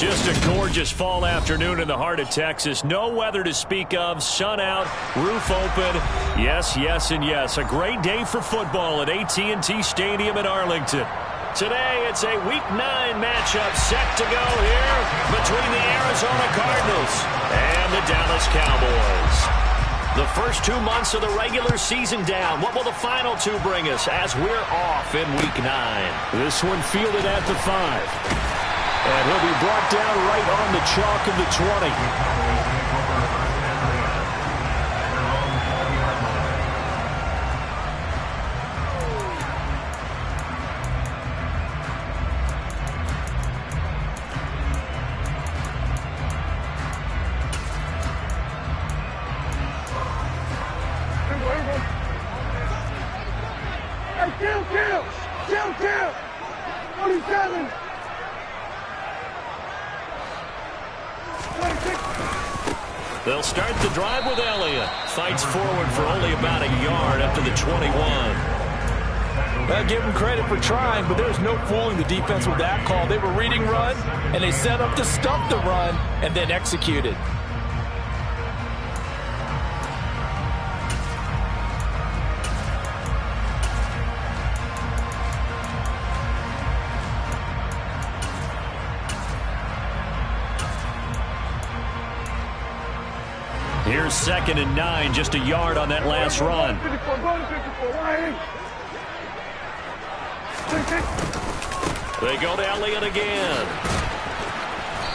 Just a gorgeous fall afternoon in the heart of Texas. No weather to speak of. Sun out, roof open. Yes, yes, and yes. A great day for football at AT&T Stadium in Arlington. Today, it's a Week 9 matchup set to go here between the Arizona Cardinals and the Dallas Cowboys. The first 2 months of the regular season down. What will the final two bring us as we're off in Week 9? This one fielded at the 5. And he'll be brought down right on the chalk of the 20. Kill! 47! They'll start the drive with Elliott. Fights forward for only about a yard up to the 21. I'll give them credit for trying, but there's no fooling the defense with that call. They were reading run, and they set up to stop the run, and then executed. Here's 2nd and 9, just a yard on that last run. They go to Elliott again.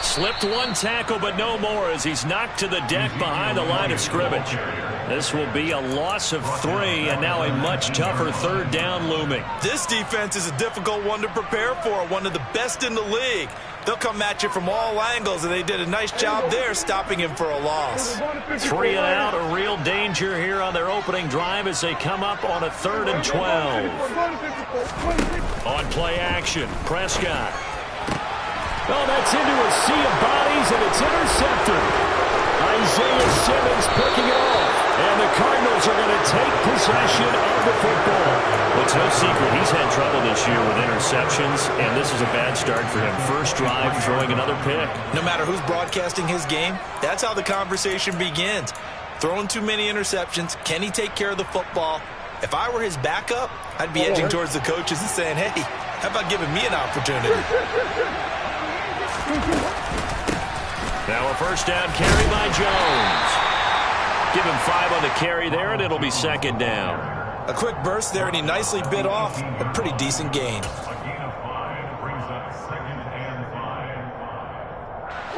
Slipped one tackle, but no more as he's knocked to the deck behind the line of scrimmage. This will be a loss of 3, and now a much tougher 3rd down looming. This defense is a difficult one to prepare for, one of the best in the league. They'll come at you from all angles, and they did a nice job there stopping him for a loss. 3 and out, a real danger here on their opening drive as they come up on a 3rd and 12. On play action, Prescott. Oh, that's into a sea of bodies, and it's intercepted. Isaiah Simmons picking it off. And the Cardinals are going to take possession of the football. Well, it's no secret he's had trouble this year with interceptions, and this is a bad start for him. First drive, throwing another pick. No matter who's broadcasting his game, that's how the conversation begins. Throwing too many interceptions, can he take care of the football? If I were his backup, I'd be edging towards the coaches and saying, hey, how about giving me an opportunity? Now a first down carry by Jones. Give him 5 on the carry there, and it'll be 2nd down. A quick burst there, and he nicely bit off a pretty decent gain.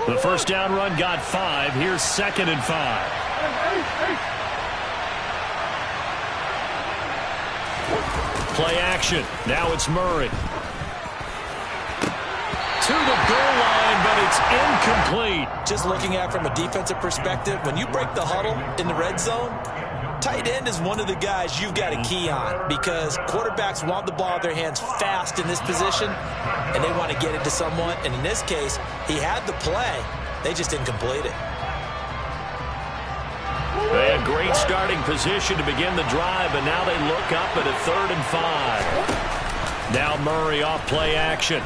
The first down run got 5. Here's 2nd and 5. Play action. Now it's Murray. To the goal line, but it's incomplete. Just looking at it from a defensive perspective, when you break the huddle in the red zone, tight end is one of the guys you've got a key on because quarterbacks want the ball in their hands fast in this position, and they want to get it to someone. And in this case, he had the play. They just didn't complete it. They had great starting position to begin the drive, and now they look up at a 3rd and 5. Now Murray off play action.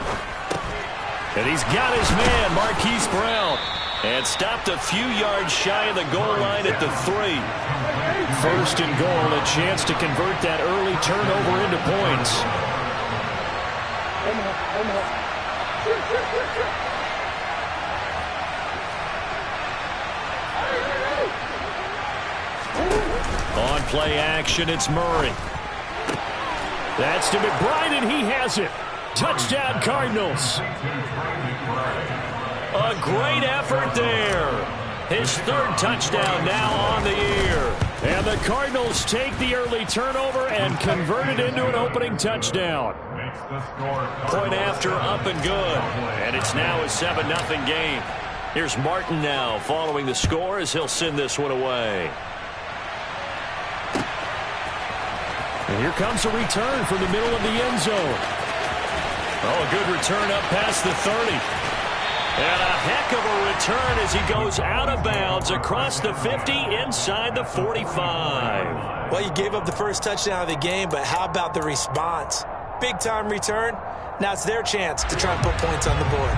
And he's got his man, Marquise Brown. And stopped a few yards shy of the goal line at the 3. 1st and goal, a chance to convert that early turnover into points. On play action, it's Murray. That's to McBride, and he has it. Touchdown, Cardinals. A great effort there. His 3rd touchdown now on the year. And the Cardinals take the early turnover and convert it into an opening touchdown. Point after, up and good. And it's now a 7-0 game. Here's Martin now following the score as he'll send this one away. And here comes a return from the middle of the end zone. Oh, a good return up past the 30. And a heck of a return as he goes out of bounds across the 50 inside the 45. Well, you gave up the first touchdown of the game, but how about the response? Big-time return. Now it's their chance to try and put points on the board.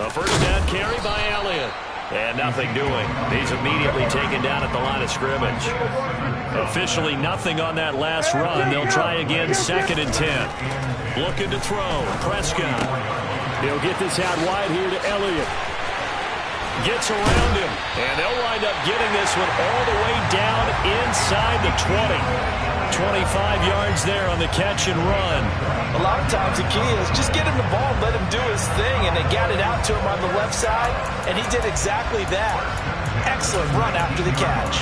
A first down carry by Elliott. And nothing doing. He's immediately taken down at the line of scrimmage. Officially nothing on that last run. They'll try again, 2nd and 10. Looking to throw. Prescott. He'll get this out wide here to Elliott. Gets around him. And they'll wind up getting this one all the way down inside the 20. 25 yards there on the catch and run. A lot of times the key is just get him the ball and let him do his thing, and they got it out to him on the left side, and he did exactly that. Excellent run after the catch.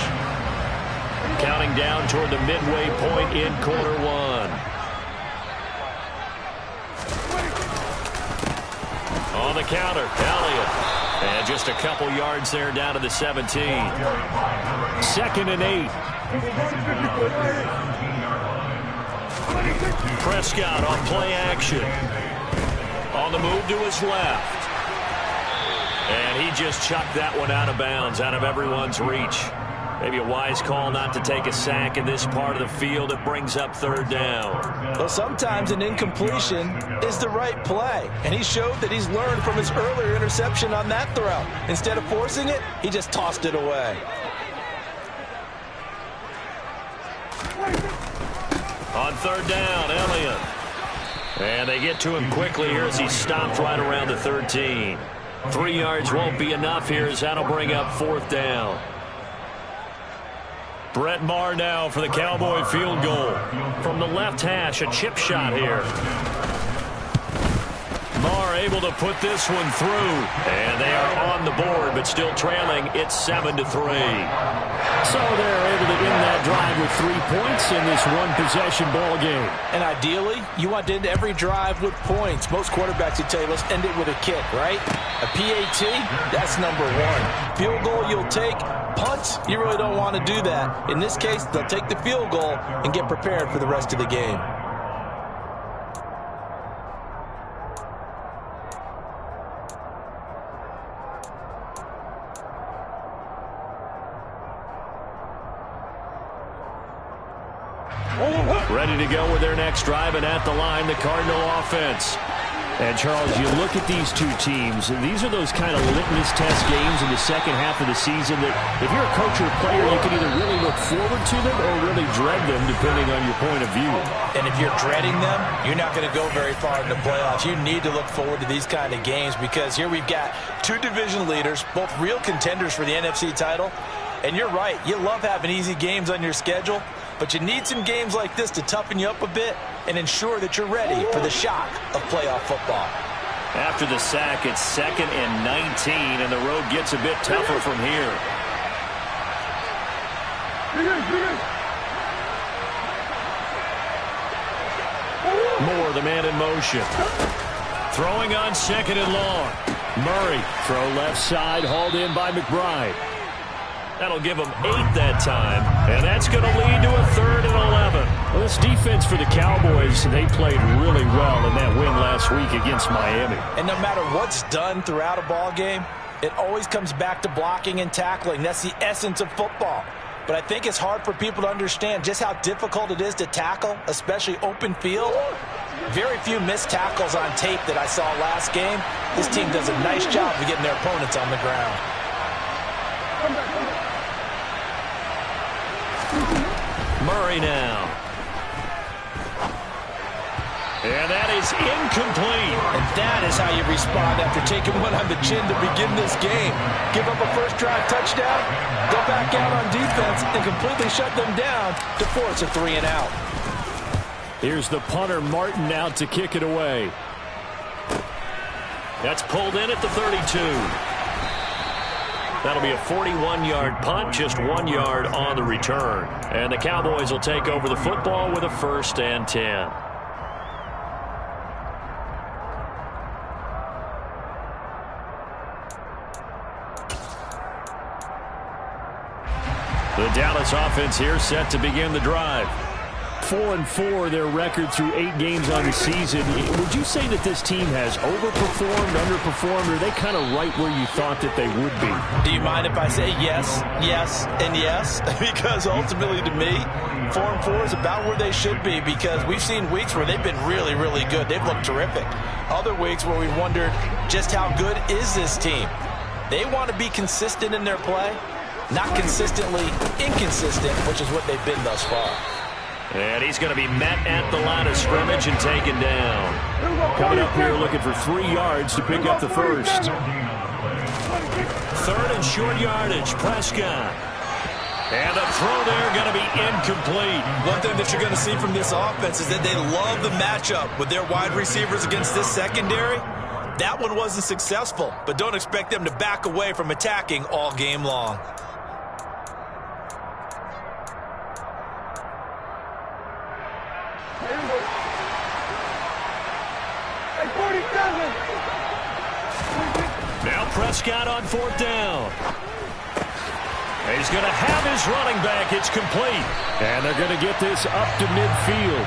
Counting down toward the midway point in quarter one. On the counter, Elliott. And just a couple yards there down to the 17. 2nd and 8. Prescott on play action. On the move to his left. And he just chucked that one out of bounds, out of everyone's reach. Maybe a wise call not to take a sack in this part of the field. It brings up 3rd down. Well, sometimes an incompletion is the right play. And he showed that he's learned from his earlier interception on that throw. Instead of forcing it, he just tossed it away. On 3rd down, Elliott. And they get to him quickly here as he stopped right around the 13. 3 yards won't be enough here as that'll bring up 4th down. Brett Maher now for the Cowboy field goal. From the left hash, a chip shot here. Maher able to put this one through. And they are on the board, but still trailing. It's 7-3. So they're able to end that drive with 3 points in this one-possession ball game. And ideally, you want to end every drive with points. Most quarterbacks would tell you, let's end it with a kick, right? A PAT, that's number 1. Field goal you'll take. Punts, you really don't want to do that. In this case, they'll take the field goal and get prepared for the rest of the game. Ready to go with their next drive, and at the line, the Cardinal offense. And, Charles, you look at these two teams, and these are those kind of litmus test games in the second half of the season that if you're a coach or a player, you can either really look forward to them or really dread them, depending on your point of view. And if you're dreading them, you're not going to go very far in the playoffs. You need to look forward to these kind of games because here we've got 2 division leaders, both real contenders for the NFC title. And you're right, you love having easy games on your schedule, but you need some games like this to toughen you up a bit and ensure that you're ready for the shock of playoff football. After the sack, it's 2nd and 19, and the road gets a bit tougher from here. Moore, the man in motion. Throwing on 2nd and long. Murray, throw left side, hauled in by McBride. That'll give them 8 that time, and that's going to lead to a 3rd and 11. Well, this defense for the Cowboys, they played really well in that win last week against Miami. And no matter what's done throughout a ball game, it always comes back to blocking and tackling. That's the essence of football. But I think it's hard for people to understand just how difficult it is to tackle, especially open field. Very few missed tackles on tape that I saw last game. This team does a nice job of getting their opponents on the ground. Murray now. And that is incomplete. And that is how you respond after taking one on the chin to begin this game. Give up a first drive touchdown, go back out on defense, and completely shut them down to force a 3 and out. Here's the punter, Martin, out to kick it away. That's pulled in at the 32. That'll be a 41-yard punt, just 1 yard on the return. And the Cowboys will take over the football with a 1st and 10. The Dallas offense here set to begin the drive. 4-4, their record through 8 games on the season. Would you say that this team has overperformed, underperformed, or are they kind of right where you thought that they would be? Do you mind if I say yes, yes, and yes? Because ultimately to me, 4-4 is about where they should be, because we've seen weeks where they've been really, really good. They've looked terrific. Other weeks where we've wondered just how good is this team. They want to be consistent in their play, not consistently inconsistent, which is what they've been thus far. And he's going to be met at the line of scrimmage and taken down. Coming up here looking for 3 yards to pick up the first. 3rd and short yardage, Prescott. And the throw there going to be incomplete. One thing that you're going to see from this offense is that they love the matchup with their wide receivers against this secondary. That one wasn't successful, but don't expect them to back away from attacking all game long. Now Prescott on 4th down. He's going to have his running back. It's complete. And they're going to get this up to midfield.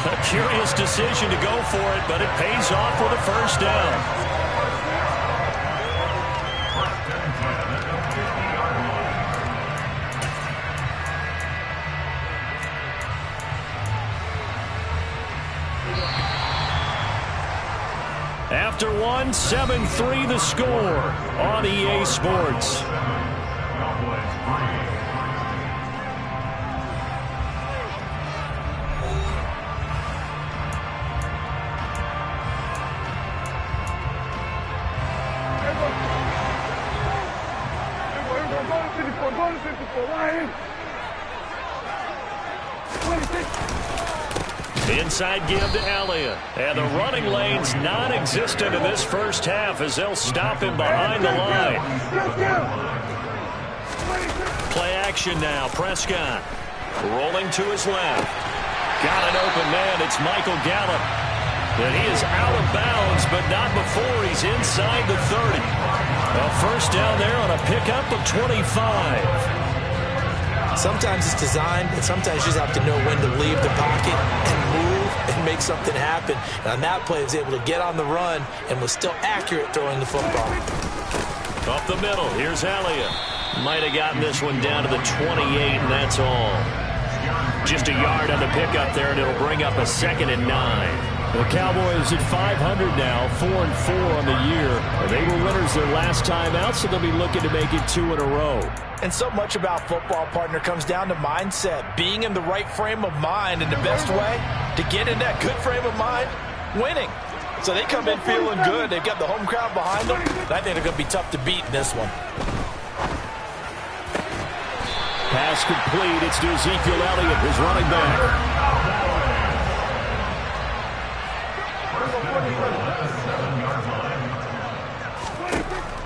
A curious decision to go for it, but it pays off with a first down. After 1, 7-3 the score on EA Sports. Inside give to Elliott. And the running lane's non-existent in this first half as they'll stop him behind the line. Play action now. Prescott rolling to his left. Got an open man. It's Michael Gallup. And he is out of bounds, but not before he's inside the 30. A first down there on a pickup of 25. Sometimes it's designed, and sometimes you just have to know when to leave the pocket and move and make something happen. And on that play, he was able to get on the run and was still accurate throwing the football. Up the middle, here's Elliott. Might have gotten this one down to the 28, and that's all. Just a yard on the pickup there, and it'll bring up a 2nd and 9. The Cowboys at 500 now, 4-4 on the year. They were winners their last time out, so they'll be looking to make it 2 in a row. And so much about football, partner, comes down to mindset. Being in the right frame of mind, and the best way to get in that good frame of mind, winning. So they come in feeling good. They've got the home crowd behind them. And I think they're going to be tough to beat in this one. Pass complete. It's to Ezekiel Elliott, his running back.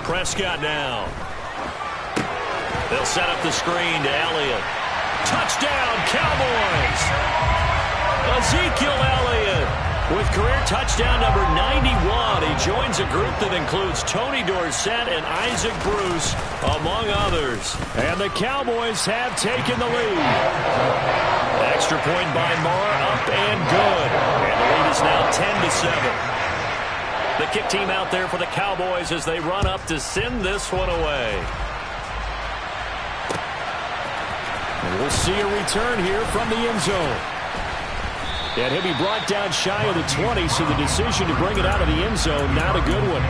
Prescott now. They'll set up the screen to Elliott. Touchdown, Cowboys! Ezekiel Elliott with career touchdown number 91. He joins a group that includes Tony Dorsett and Isaac Bruce, among others. And the Cowboys have taken the lead. Extra point by Marr, up and good. And the lead is now 10-7. The kick team out there for the Cowboys as they run up to send this one away. And we'll see a return here from the end zone. And he'll be brought down shy of the 20, so the decision to bring it out of the end zone, not a good one.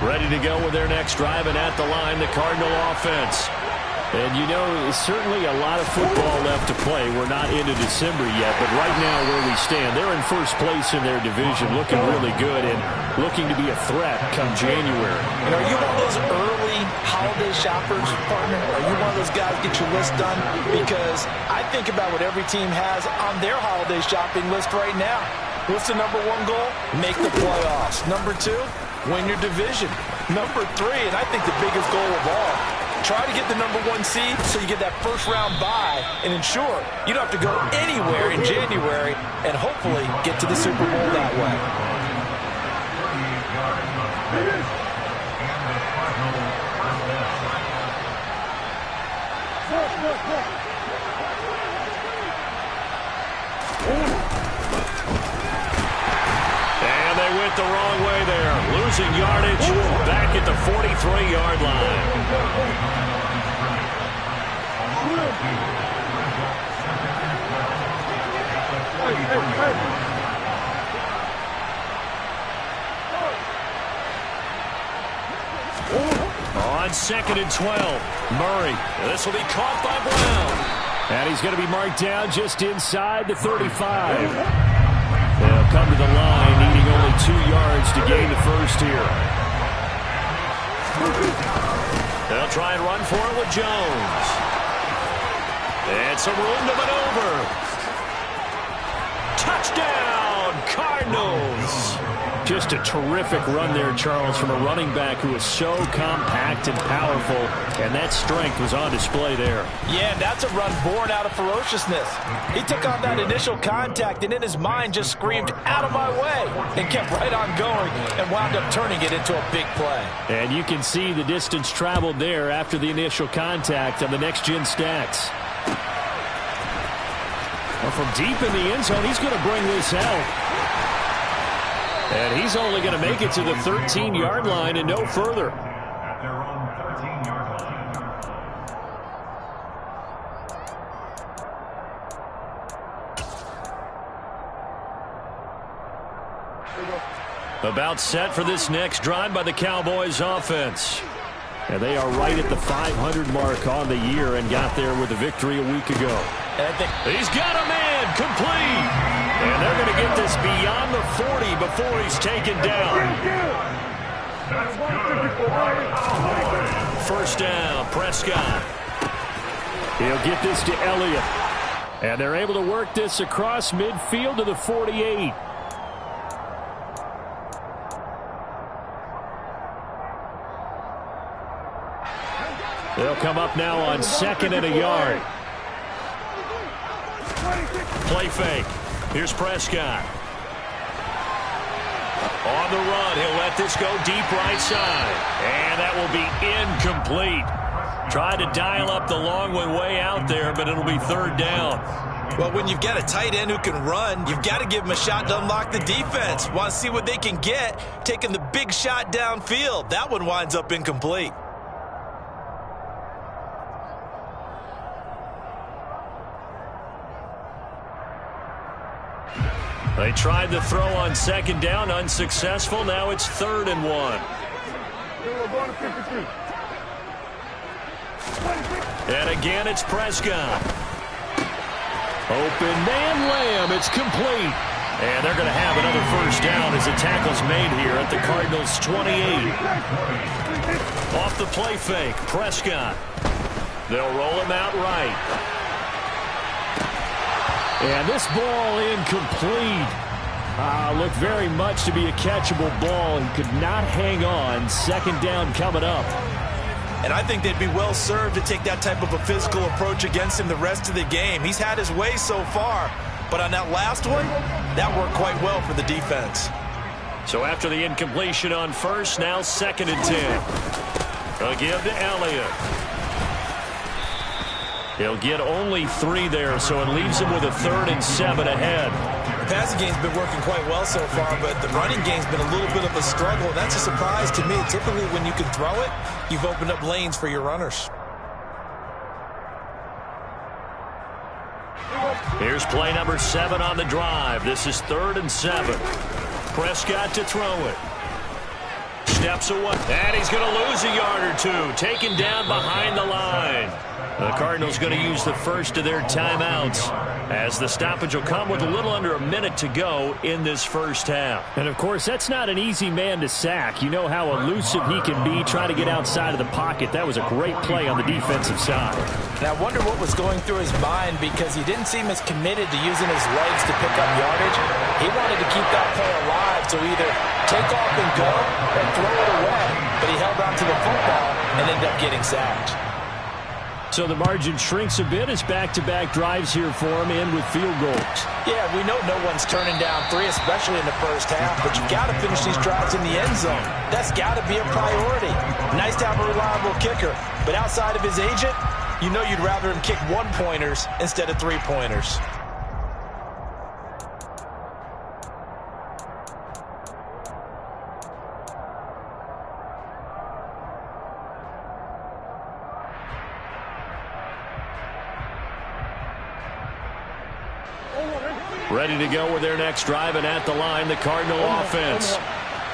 Ready to go with their next drive, and at the line, the Cardinal offense. And, you know, certainly a lot of football left to play. We're not into December yet, but right now where we stand, they're in first place in their division, looking really good and looking to be a threat come January. And are you one of those early holiday shoppers, partner? Are you one of those guys get your list done? Because I think about what every team has on their holiday shopping list right now. What's the number 1 goal? Make the playoffs. Number 2, win your division. Number 3, and I think the biggest goal of all, try to get the number 1 seed so you get that first-round bye and ensure you don't have to go anywhere in January and hopefully get to the Super Bowl that way. wrong way there. Losing yardage back at the 43-yard line. On 2nd and 12, Murray. This will be caught by Brown. And he's going to be marked down just inside the 35. They'll come to the line, needing only 2 yards to gain the first here. They'll try and run for it with Jones. And some room to maneuver. Touchdown, Cardinals. Just a terrific run there, Charles, from a running back who is so compact and powerful, and that strength was on display there. Yeah, and that's a run born out of ferociousness. He took on that initial contact and in his mind just screamed, "Out of my way," and kept right on going and wound up turning it into a big play. And you can see the distance traveled there after the initial contact on the next-gen stats. Well, from deep in the end zone, he's going to bring this out. And he's only going to make it to the 13-yard line and no further. About set for this next drive by the Cowboys offense. And they are right at the 500 mark on the year and got there with a victory a week ago. And I think he's got a man complete. And they're going to get this beyond the 40 before he's taken down. First down, Prescott. He'll get this to Elliott. And they're able to work this across midfield to the 48. They'll come up now on 2nd and a yard. Play fake. Here's Prescott. On the run, he'll let this go deep right side. And that will be incomplete. Tried to dial up the long one way out there, but it'll be 3rd down. Well, when you've got a tight end who can run, you've got to give him a shot to unlock the defense. Want to see what they can get, taking the big shot downfield. That one winds up incomplete. They tried the throw on 2nd down, unsuccessful. Now it's 3rd and 1. And again, it's Prescott. Open man, Lamb. It's complete. And they're going to have another first down as the tackle's made here at the Cardinals' 28. Off the play fake, Prescott. They'll roll him out right. And this ball incomplete. Looked very much to be a catchable ball and could not hang on. 2nd down coming up. And I think they'd be well served to take that type of a physical approach against him the rest of the game. He's had his way so far, but on that last one, that worked quite well for the defense. So after the incompletion on first, now 2nd and 10. They'll give to Elliott. He'll get only 3 there, so it leaves him with a 3rd and 7 ahead. The passing game's been working quite well so far, but the running game's been a little bit of a struggle. That's a surprise to me. Typically, when you can throw it, you've opened up lanes for your runners. Here's play number 7 on the drive. This is 3rd and 7. Prescott to throw it. Steps away. And he's going to lose a yard or 2. Taken down behind the line. The Cardinals going to use the first of their timeouts as the stoppage will come with a little under a minute to go in this first half. And, of course, that's not an easy man to sack. You know how elusive he can be trying to get outside of the pocket. That was a great play on the defensive side. And I wonder what was going through his mind because he didn't seem as committed to using his legs to pick up yardage. He wanted to keep that play alive to either take off and go or throw it away. But he held on to the football and ended up getting sacked. So the margin shrinks a bit as back-to-back drives here for him and with field goals. Yeah, we know no one's turning down 3, especially in the first half, but you've got to finish these drives in the end zone. That's got to be a priority. Nice to have a reliable kicker, but outside of his agent, you know you'd rather him kick 1-pointers instead of 3-pointers. Ready to go with their next drive, and at the line, the Cardinal offense.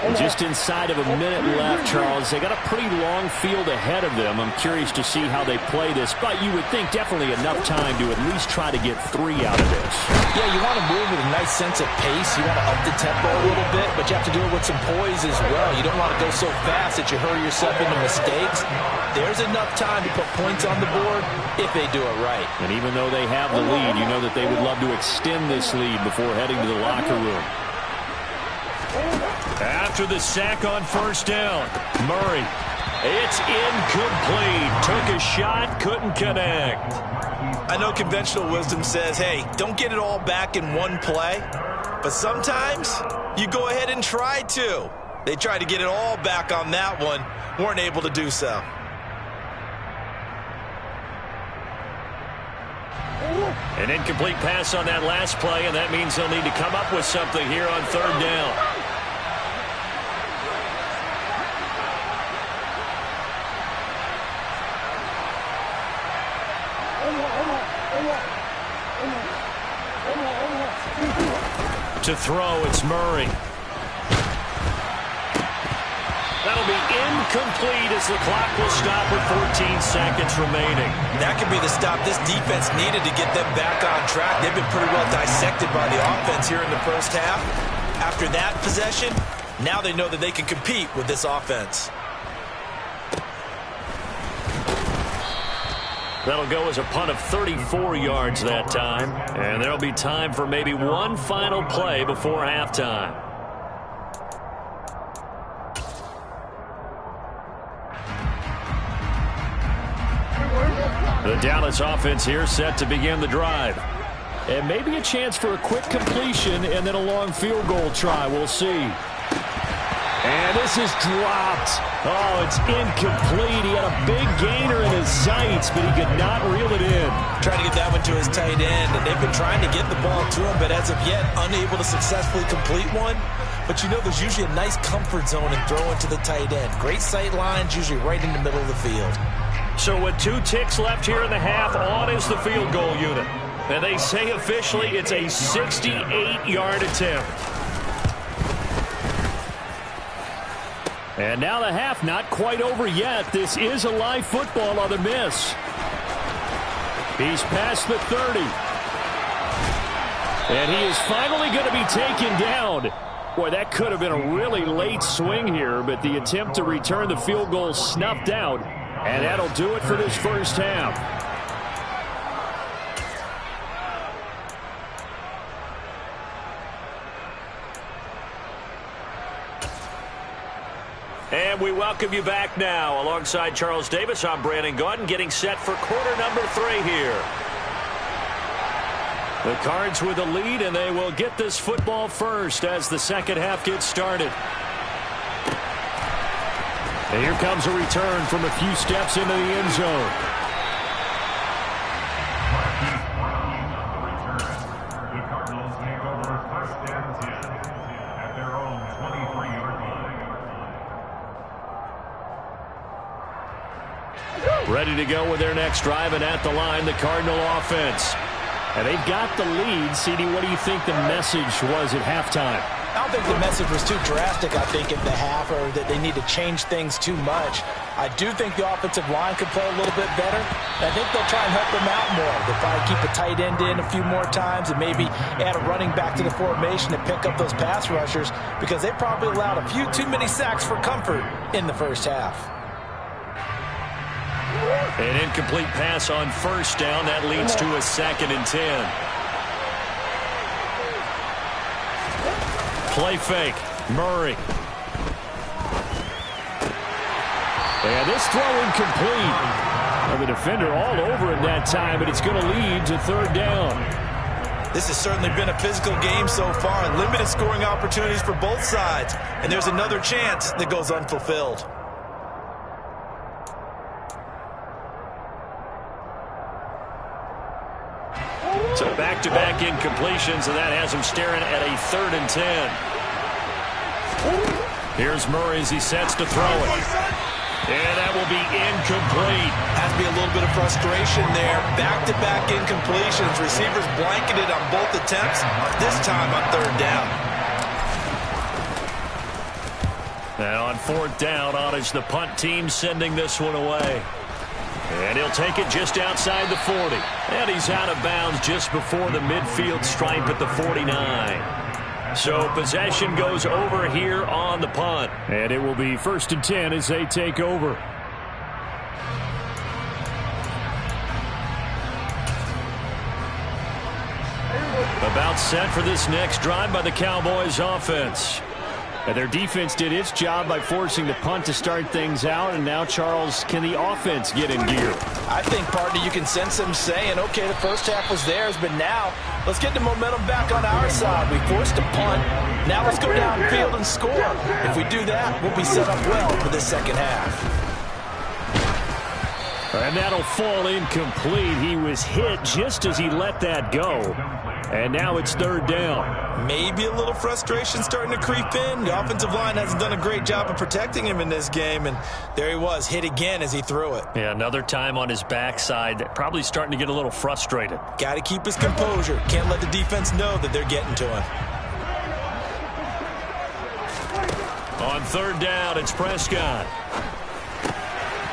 And just inside of a minute left, Charles, they got a pretty long field ahead of them. I'm curious to see how they play this, but you would think definitely enough time to at least try to get 3 out of this. Yeah, you want to move with a nice sense of pace. You want to up the tempo a little bit, but you have to do it with some poise as well. You don't want to go so fast that you hurry yourself into mistakes. There's enough time to put points on the board if they do it right. And even though they have the lead, you know that they would love to extend this lead before heading to the locker room. After the sack on first down, Murray. It's incomplete. Took a shot, couldn't connect. I know conventional wisdom says, hey, don't get it all back in one play. But sometimes you go ahead and try to. They tried to get it all back on that one. Weren't able to do so. An incomplete pass on that last play, and that means they'll need to come up with something here on third down. To throw, it's Murray. That'll be incomplete as the clock will stop with 14 seconds remaining. That could be the stop this defense needed to get them back on track. They've been pretty well dissected by the offense here in the first half. After that possession, now they know that they can compete with this offense. That'll go as a punt of 34 yards that time. And there'll be time for maybe one final play before halftime. The Dallas offense here set to begin the drive. And maybe a chance for a quick completion and then a long field goal try. We'll see. And this is dropped. Oh, it's incomplete. He had a big gainer in his sights, but he could not reel it in. Trying to get that one to his tight end, and they've been trying to get the ball to him, but as of yet, unable to successfully complete one. But you know there's usually a nice comfort zone in throwing to the tight end. Great sight lines, usually right in the middle of the field. So with 2 ticks left here in the half, on is the field goal unit. And they say officially it's a 68-yard attempt. And now the half not quite over yet. This is a live football on the miss. He's past the 30. And he is finally going to be taken down. Boy, that could have been a really late swing here, but the attempt to return the field goal snuffed out. And that'll do it for this first half. And we welcome you back now. Alongside Charles Davis, I'm Brandon Gaudin, getting set for quarter number 3 here. The Cards with the lead, and they will get this football first as the second half gets started. And here comes a return from a few steps into the end zone. The Cardinals take over first and 10 at their own 23-yard line. Ready to go with their next drive, and at the line, the Cardinal offense. And they've got the lead. CD, what do you think the message was at halftime? I don't think the message was too drastic, I think, at the half, or that they need to change things too much. I do think the offensive line could play a little bit better. And I think they'll try and help them out more. They'll probably keep a tight end in a few more times and maybe add a running back to the formation to pick up those pass rushers, because they probably allowed a few too many sacks for comfort in the first half. An incomplete pass on first down. That leads to a 2nd and 10. Play fake. Murray. And this throw incomplete. Well, the defender all over him that time, but it's going to lead to third down. This has certainly been a physical game so far. Limited scoring opportunities for both sides. And there's another chance that goes unfulfilled. So back-to-back incompletions, and that has him staring at a 3rd and 10. Here's Murray as he sets to throw it. And that will be incomplete. Has to be a little bit of frustration there. Back-to-back incompletions. Receivers blanketed on both attempts. This time on third down. Now on fourth down, on is the punt team sending this one away. And he'll take it just outside the 40. And he's out of bounds just before the midfield stripe at the 49. So possession goes over here on the punt. And it will be 1st and 10 as they take over. About set for this next drive by the Cowboys offense. And their defense did its job by forcing the punt to start things out. And now, Charles, can the offense get in gear? I think, partner, you can sense them saying, okay, the first half was theirs, but now let's get the momentum back on our side. We forced a punt. Now let's go downfield and score. If we do that, we'll be set up well for the second half. And that'll fall incomplete. He was hit just as he let that go. And now it's third down. Maybe a little frustration starting to creep in. The offensive line hasn't done a great job of protecting him in this game. And there he was, hit again as he threw it. Yeah, another time on his backside. Probably starting to get a little frustrated. Got to keep his composure. Can't let the defense know that they're getting to him. On third down, it's Prescott.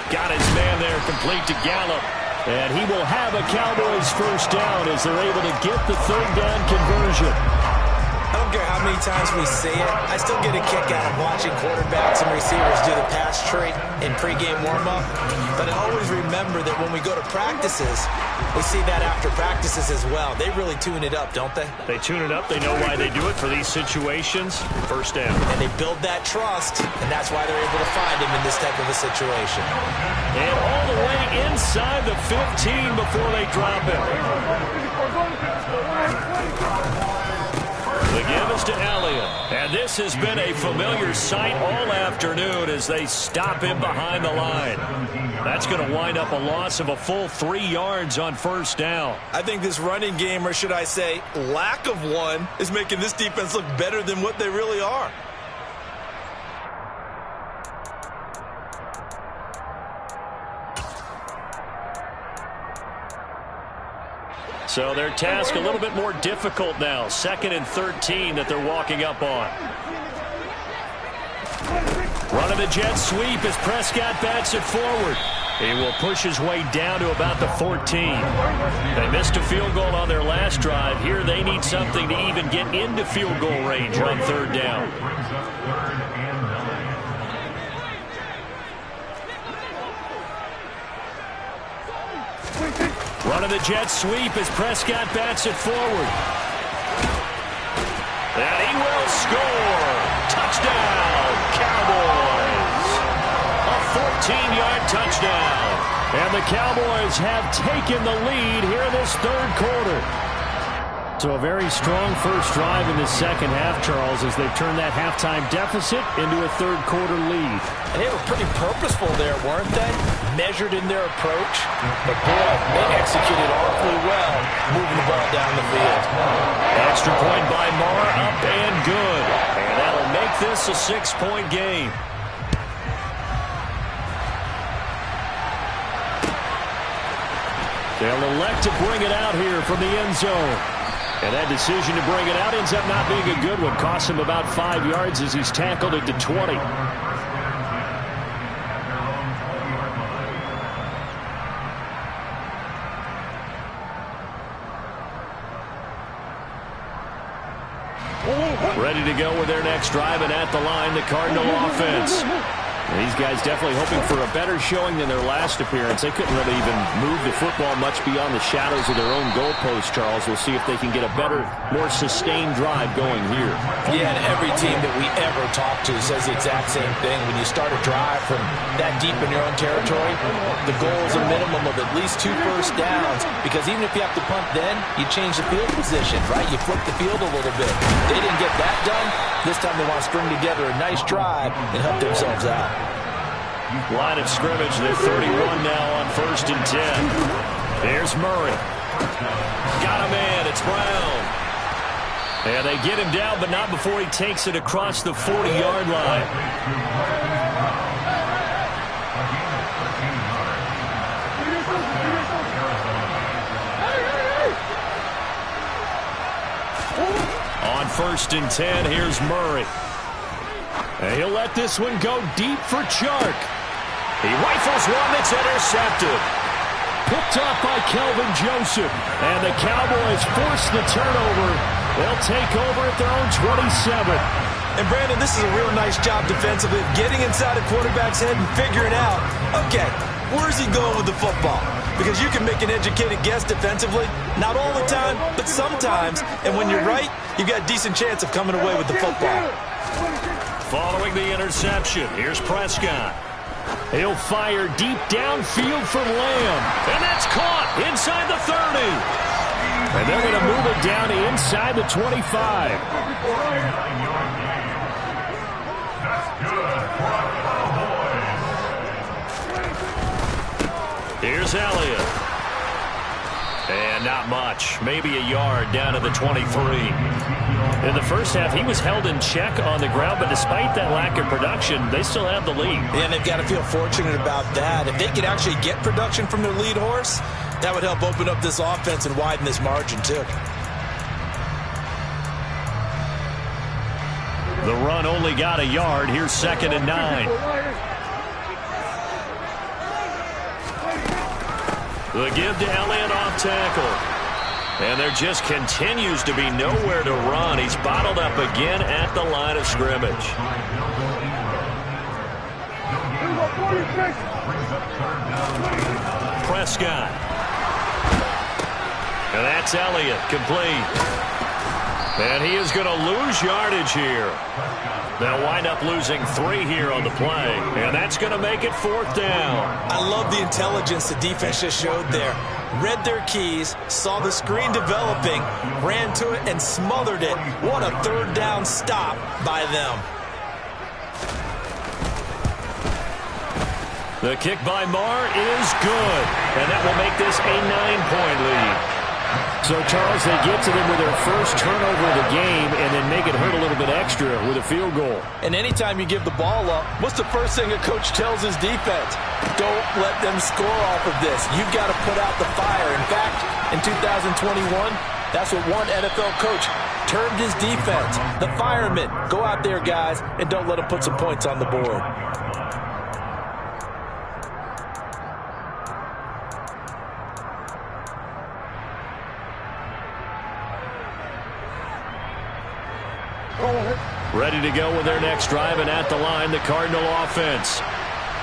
Got his man there, complete to Gallup. And he will have a Cowboys first down as they're able to get the third down conversion. I don't care how many times we say it, I still get a kick out of watching quarterbacks and receivers do the pass tree in pregame warm-up. But I always remember that when we go to practices, we see that after practices as well. They really tune it up, don't they? They tune it up. They know why they do it for these situations. First down. And they build that trust, and that's why they're able to find him in this type of a situation. And all the way inside the 15 before they drop him. The give is to Elliott. And this has been a familiar sight all afternoon as they stop him behind the line. That's going to wind up a loss of a full 3 yards on first down. I think this running game, or should I say lack of one, is making this defense look better than what they really are. So their task a little bit more difficult now. 2nd and 13 that they're walking up on. Running the jet sweep as Prescott bats it forward. He will push his way down to about the 14. They missed a field goal on their last drive. Here they need something to even get into field goal range on third down. Running the jet sweep as Prescott bats it forward. And he will score. Touchdown, Cowboys. A 14-yard touchdown. And the Cowboys have taken the lead here in this third quarter. So a very strong first drive in the second half, Charles, as they've turned that halftime deficit into a third quarter lead. And they were pretty purposeful there, weren't they? Measured in their approach. But boy, they executed awfully well, moving the ball down the field. Extra point by Marr, up and good. And that'll make this a 6-point game. They'll elect to bring it out here from the end zone. And that decision to bring it out ends up not being a good one. Costs him about 5 yards as he's tackled it to 20. Ready to go with their next drive, and at the line, the Cardinal offense. And these guys definitely hoping for a better showing than their last appearance. They couldn't really even move the football much beyond the shadows of their own goalpost, Charles. We'll see if they can get a better, more sustained drive going here. Yeah, and every team that we ever talk to says the exact same thing. When you start a drive from that deep in your own territory, the goal is a minimum of at least 2 first downs, because even if you have to punt then, you change the field position, right? You flip the field a little bit. They didn't get that done. This time they want to string together a nice drive and help themselves out. Line of scrimmage, they're 31 now on 1st and 10. There's Murray. Got a man, it's Brown. And they get him down, but not before he takes it across the 40-yard line. 1st and 10. Here's Murray. And he'll let this one go deep for Chark. He rifles one that's intercepted. Picked off by Kelvin Joseph. And the Cowboys force the turnover. They'll take over at their own 27. And Brandon, this is a real nice job defensively of getting inside a quarterback's head and figuring out, okay, where's he going with the football? Because you can make an educated guess defensively, not all the time, but sometimes. And when you're right, you've got a decent chance of coming away with the football. Following the interception, here's Prescott. He'll fire deep downfield for Lamb. And that's caught inside the 30. And they're going to move it down to inside the 25. Here's Elliott. And not much. Maybe a yard down to the 23. In the first half, he was held in check on the ground, but despite that lack of production, they still have the lead. And they've got to feel fortunate about that. If they could actually get production from their lead horse, that would help open up this offense and widen this margin, too. The run only got a yard. Here's 2nd and 9. The give to Elliott off tackle. And there just continues to be nowhere to run. He's bottled up again at the line of scrimmage. Prescott. And that's Elliott, complete. And he is going to lose yardage here. They'll wind up losing 3 here on the play. And that's going to make it 4th down. I love the intelligence the defense just showed there. Read their keys, saw the screen developing, ran to it, and smothered it. What a 3rd down stop by them. The kick by Marr is good. And that will make this a 9-point lead. So, Charles, they get to them with their first turnover of the game and then make it hurt a little bit extra with a field goal. And anytime you give the ball up, what's the first thing a coach tells his defense? Don't let them score off of this. You've got to put out the fire. In fact, in 2021, that's what one NFL coach termed his defense. The firemen. Go out there, guys, and don't let them put some points on the board. Ready to go with their next drive, and at the line, the Cardinal offense.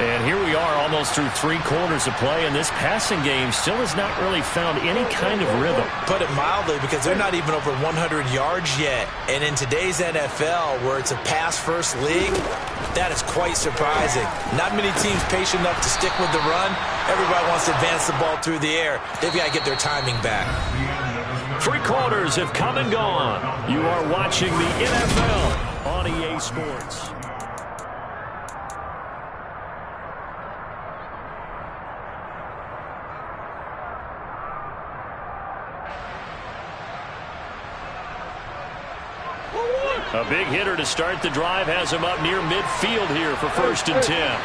And here we are almost through 3 quarters of play, and this passing game still has not really found any kind of rhythm. Put it mildly, because they're not even over 100 yards yet. And in today's NFL, where it's a pass-first league, that is quite surprising. Not many teams patient enough to stick with the run. Everybody wants to advance the ball through the air. They've got to get their timing back. 3 quarters have come and gone. You are watching the NFL on EA Sports. A big hitter to start the drive has him up near midfield here for 1st and 10.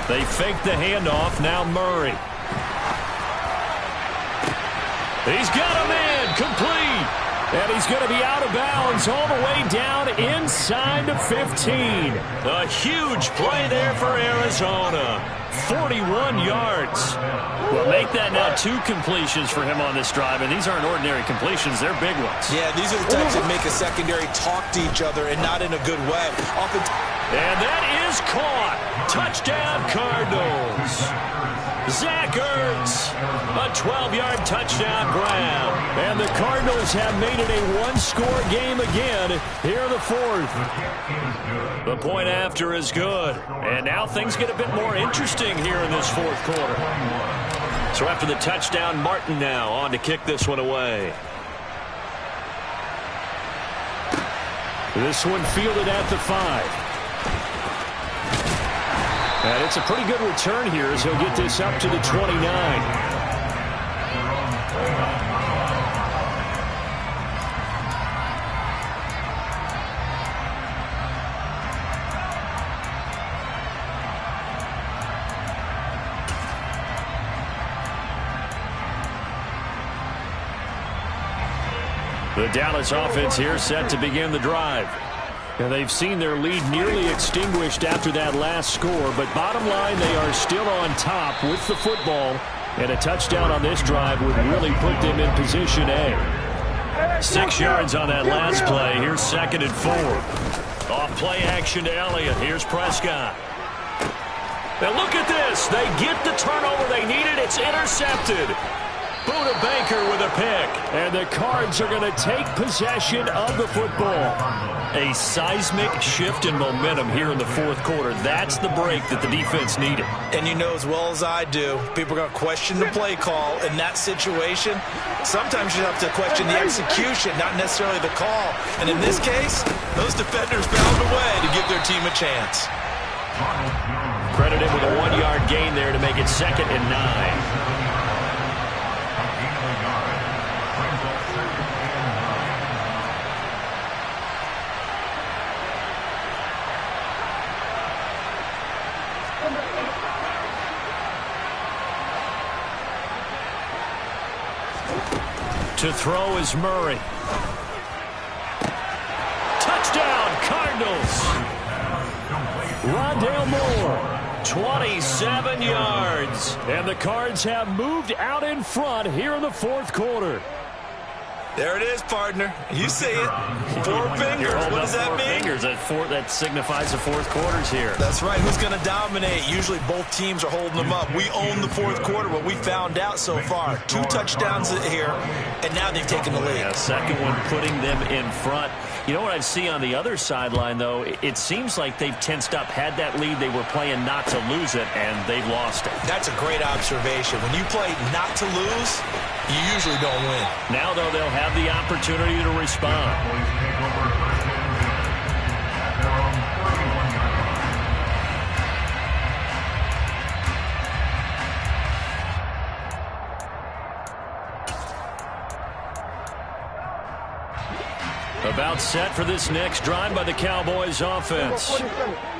They fake the handoff. Now Murray. He's got a man complete. And he's going to be out of bounds all the way down inside the 15. A huge play there for Arizona. 41 yards. Well, make that now 2 completions for him on this drive, and these aren't ordinary completions. They're big ones. Yeah, these are the types that make a secondary talk to each other and not in a good way. And that is caught. Touchdown, Cardinals. Zach Ertz, a 12-yard touchdown grab. And the Cardinals have made it a 1-score game again here in the 4th. The point after is good. And now things get a bit more interesting here in this 4th quarter. So after the touchdown, Martin now on to kick this one away. This one fielded at the 5. And it's a pretty good return here as he'll get this up to the 29. The Dallas offense here set to begin the drive. And they've seen their lead nearly extinguished after that last score, but bottom line, they are still on top with the football, and a touchdown on this drive would really put them in position A. 6 yards on that last play. Here's 2nd and 4. Off play action to Elliott. Here's Prescott. And look at this. They get the turnover they needed. It's intercepted. Buda Baker with a pick. And the Cards are going to take possession of the football. A seismic shift in momentum here in the 4th quarter. That's the break that the defense needed. And you know as well as I do, people are going to question the play call in that situation. Sometimes you have to question the execution, not necessarily the call. And in this case, those defenders found a way to give their team a chance. Credited with a 1-yard gain there to make it 2nd and 9. To throw is Murray. Touchdown, Cardinals. Rondale Moore, 27 yards. And the Cards have moved out in front here in the 4th quarter. There it is, partner. You see it. 4 fingers. What does that mean? Fingers. That signifies the 4th quarter's here. That's right. Who's going to dominate? Usually both teams are holding them up. We own the 4th quarter, what we found out so far. 2 touchdowns here, and now they've taken the lead. Yeah, second one putting them in front. You know what I see on the other sideline, though? It seems like they've tensed up. Had that lead, they were playing not to lose it, and they've lost it. That's a great observation. When you play not to lose, you usually don't win. Now, though, they'll have the opportunity to respond. About set for this next drive by the Cowboys offense.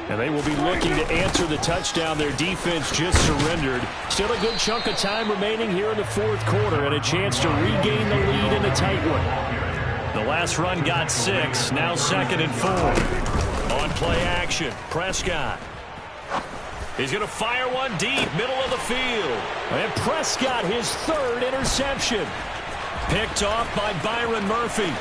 And they will be looking to answer the touchdown their defense just surrendered. Still a good chunk of time remaining here in the 4th quarter and a chance to regain the lead in a tight one. The last run got 6. Now 2nd and 4. On play action, Prescott. He's going to fire one deep, middle of the field. And Prescott, his 3rd interception. Picked off by Byron Murphy.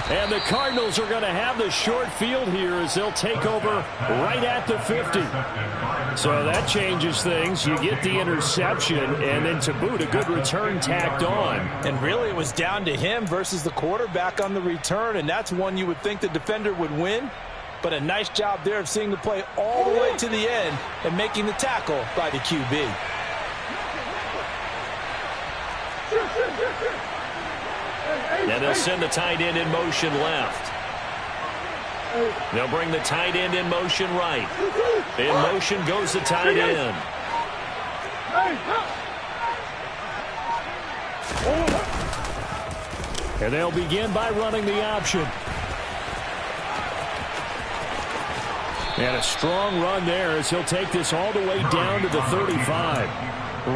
And the Cardinals are going to have the short field here as they'll take over right at the 50. So that changes things. You get the interception, and then to boot, a good return tacked on. And really it was down to him versus the quarterback on the return, and that's one you would think the defender would win. But a nice job there of seeing the play all the way to the end and making the tackle by the QB. And they'll send the tight end in motion left. They'll bring the tight end in motion right. In motion goes the tight end. And they'll begin by running the option. And a strong run there as he'll take this all the way down to the 35.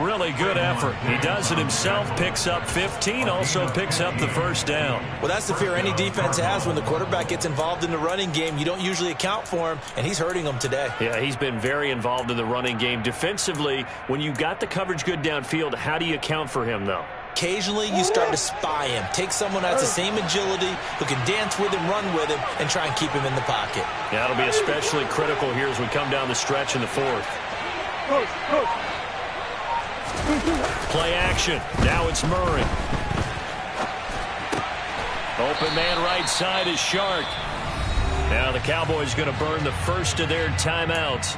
Really good effort. He does it himself, picks up 15, also picks up the first down. Well, that's the fear any defense has when the quarterback gets involved in the running game. You don't usually account for him, and he's hurting them today. Yeah, he's been very involved in the running game. Defensively, when you got the coverage good downfield, how do you account for him, though? Occasionally, you start to spy him. Take someone that has the same agility, who can dance with him, run with him, and try and keep him in the pocket. Yeah, that'll be especially critical here as we come down the stretch in the 4th. Play action. Now it's Murray. Open man right side is Shark. Now the Cowboys going to burn the first of their timeouts.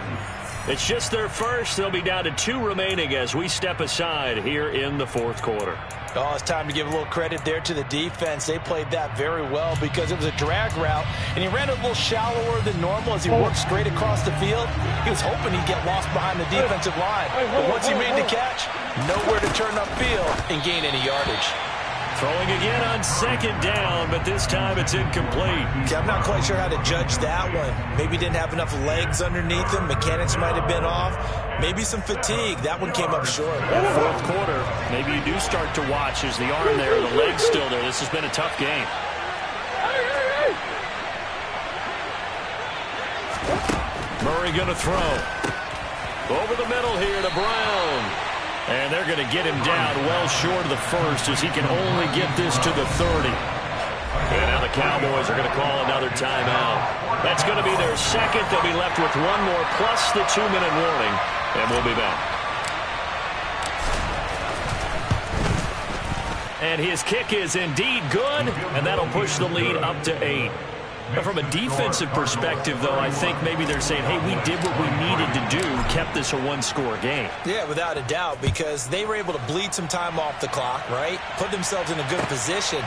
It's just their first. They'll be down to 2 remaining as we step aside here in the 4th quarter. Oh, it's time to give a little credit there to the defense. They played that very well because it was a drag route, and he ran a little shallower than normal as he worked straight across the field. He was hoping he'd get lost behind the defensive line. But once he made the catch, nowhere to turn upfield and gain any yardage. Throwing again on second down, but this time it's incomplete. Okay, I'm not quite sure how to judge that one. Maybe didn't have enough legs underneath him. Mechanics might have been off. Maybe some fatigue. That one came up short. Fourth quarter, maybe you do start to watch as the arm there, the leg's still there. This has been a tough game. Murray going to throw. Over the middle here to Brown. And they're going to get him down well short of the first as he can only get this to the 30. And now the Cowboys are going to call another timeout. That's going to be their second. They'll be left with one more plus the 2-minute warning. And we'll be back. And his kick is indeed good, and that'll push the lead up to 8. But from a defensive perspective, though, I think maybe they're saying, hey, we did what we needed to do, kept this a one-score game. Yeah, without a doubt, because they were able to bleed some time off the clock, right? Put themselves in a good position,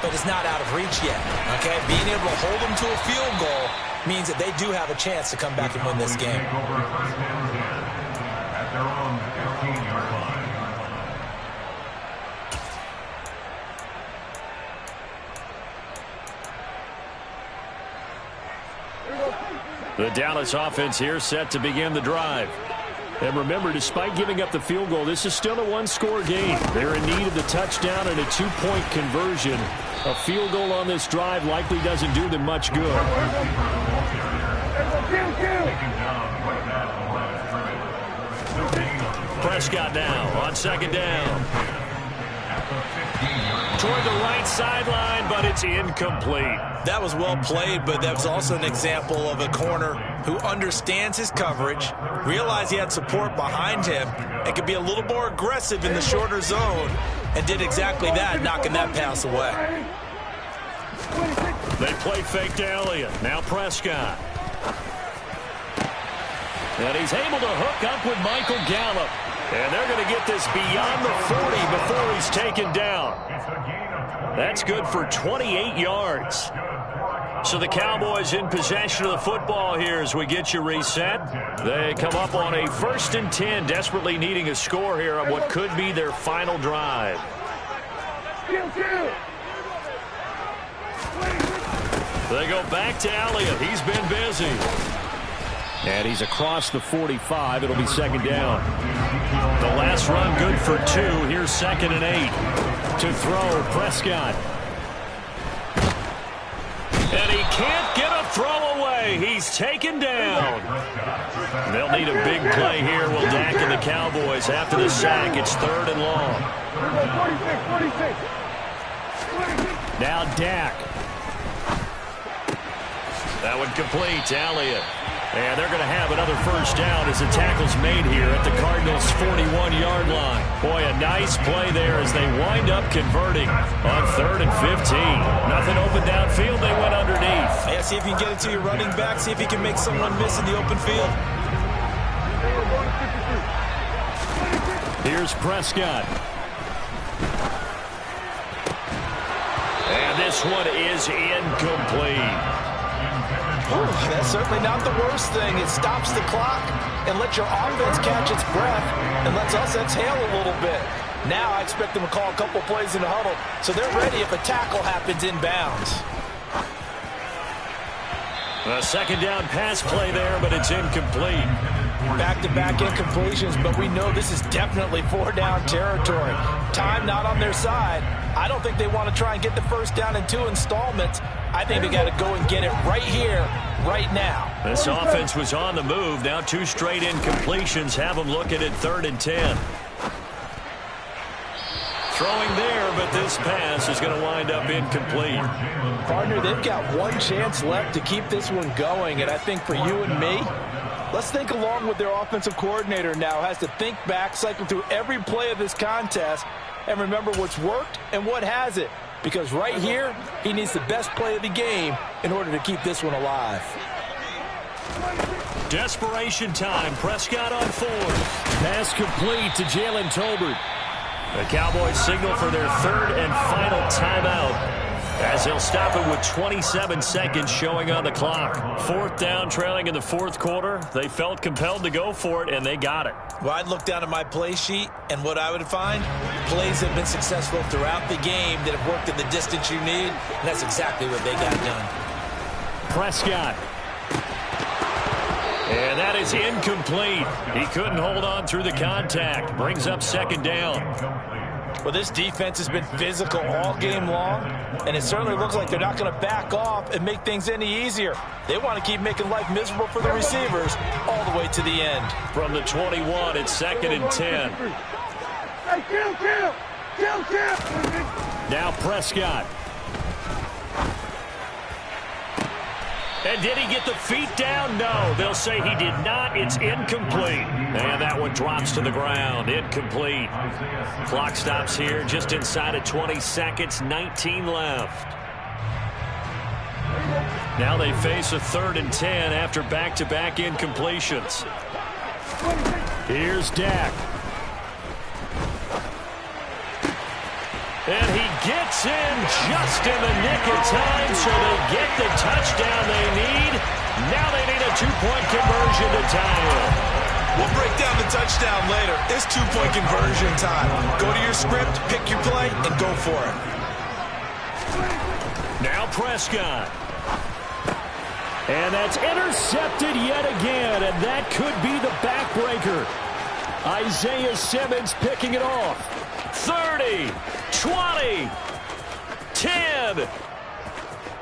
but it's not out of reach yet, okay? Being able to hold them to a field goal means that they do have a chance to come back and win this game. At their own 15-yard line. The Dallas offense here set to begin the drive. And remember, despite giving up the field goal, this is still a one-score game. They're in need of the touchdown and a 2-point conversion. A field goal on this drive likely doesn't do them much good. Prescott now on second down. Toward the right sideline, but it's incomplete. That was well played, but that was also an example of a corner who understands his coverage, realized he had support behind him, and could be a little more aggressive in the shorter zone, and did exactly that, knocking that pass away. They play fake to Elliott. Now Prescott. And he's able to hook up with Michael Gallup. And they're going to get this beyond the 40 before he's taken down. That's good for 28 yards. So the Cowboys in possession of the football here as we get you reset. They come up on a 1st and 10, desperately needing a score here on what could be their final drive. They go back to Elliott. He's been busy. And he's across the 45. It'll be second down. The last run good for 2. Here's 2nd and 8. To throw, Prescott. And he can't get a throw away. He's taken down. They'll need a big play here. Will Dak and the Cowboys after the sack. It's 3rd and long. Now Dak. That would complete Elliott. And they're going to have another first down as the tackle's made here at the Cardinals' 41-yard line. Boy, a nice play there as they wind up converting on 3rd and 15. Nothing open downfield. They went underneath. Yeah, see if you can get it to your running back. See if you can make someone miss in the open field. Here's Prescott. And this one is incomplete. That's certainly not the worst thing. It stops the clock and lets your offense catch its breath and lets us exhale a little bit. Now I expect them to call a couple plays in the huddle so they're ready if a tackle happens inbounds. A second down pass play there, but it's incomplete. Back-to-back incompletions, but we know this is definitely 4-down territory. Time not on their side. I don't think they want to try and get the first down in 2 installments. I think they got to go and get it right here, right now. This offense was on the move. Now 2 straight incompletions have them looking at 3rd and 10. Throwing there, but this pass is going to wind up incomplete. Partner, they've got one chance left to keep this one going, and I think for you and me, let's think along with their offensive coordinator now. Has to think back, cycle through every play of this contest, and remember what's worked and what hasn't. Because right here, he needs the best play of the game in order to keep this one alive. Desperation time. Prescott on 4th. Pass complete to Jalen Tolbert. The Cowboys signal for their 3rd and final timeout. as they'll stop it with 27 seconds showing on the clock. 4th down, trailing in the 4th quarter. They felt compelled to go for it, and they got it. Well, I'd look down at my play sheet, and what I would find, plays have been successful throughout the game that have worked in the distance you need, and that's exactly what they got done. Prescott. And that is incomplete. He couldn't hold on through the contact. Brings up 2nd down. Well, this defense has been physical all game long, and it certainly looks like they're not going to back off and make things any easier. They want to keep making life miserable for the receivers all the way to the end. From the 21, it's 2nd and 10. Hey, kill! Now Prescott. And did he get the feet down? No, they'll say he did not. It's incomplete. And that one drops to the ground. Incomplete. Clock stops here just inside of 20 seconds. 19 left. Now they face a 3rd and 10 after back-to-back incompletions. Here's Dak. And he gets in just in the nick of time, so they get the touchdown they need. Now they need a 2-point conversion to tie it. We'll break down the touchdown later. It's 2-point conversion time. Go to your script, pick your play, and go for it. Now Prescott. And that's intercepted yet again, and that could be the backbreaker. Isaiah Simmons picking it off. 30, 20, 10.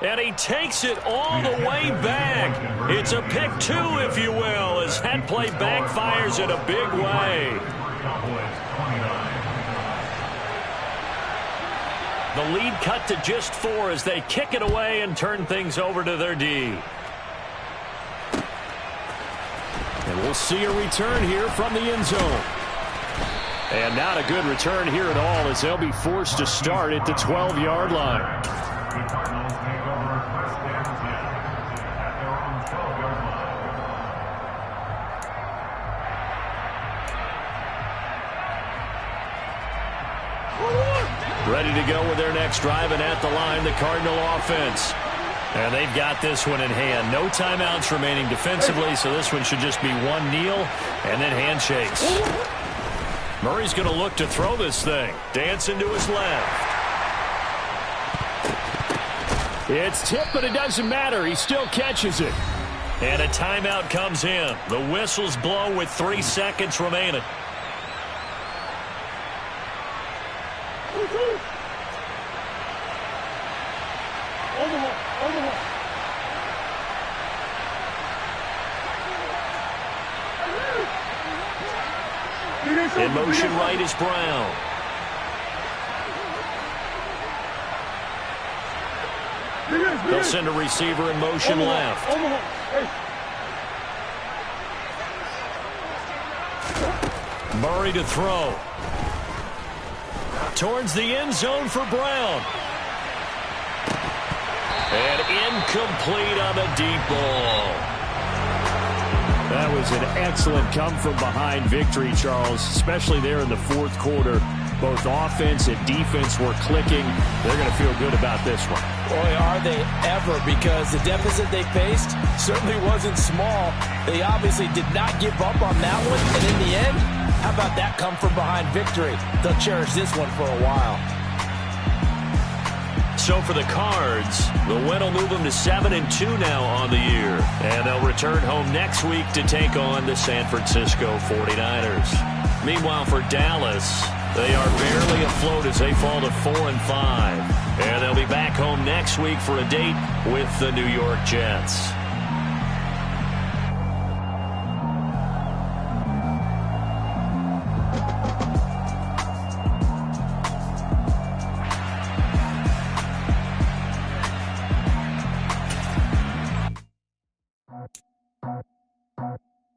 And he takes it all the way back. It's a pick 2, if you will, as that play backfires in a big way. The lead cut to just 4 as they kick it away and turn things over to their D. And we'll see a return here from the end zone. And not a good return here at all as they'll be forced to start at the 12-yard line. The Cardinals take over 1st and 10 at their own 12-yard line. Ready to go with their next drive, and at the line, the Cardinal offense. And they've got this one in hand. No timeouts remaining defensively, so this one should just be one kneel and then handshakes. Murray's going to look to throw this thing. Dancing to his left. It's tipped, but it doesn't matter. He still catches it. And a timeout comes in. The whistle's blown with 3 seconds remaining. In motion right is Brown. They'll send a receiver in motion left. Murray to throw. Towards the end zone for Brown. And incomplete on the deep ball. That was an excellent come-from-behind victory, Charles, especially there in the 4th quarter. Both offense and defense were clicking. They're going to feel good about this one. Boy, are they ever, because the deficit they faced certainly wasn't small. They obviously did not give up on that one, and in the end, how about that come-from-behind victory? They'll cherish this one for a while. So for the Cards, the win will move them to 7-2 now on the year. And they'll return home next week to take on the San Francisco 49ers. Meanwhile, for Dallas, they are barely afloat as they fall to 4-5. And they'll be back home next week for a date with the New York Jets.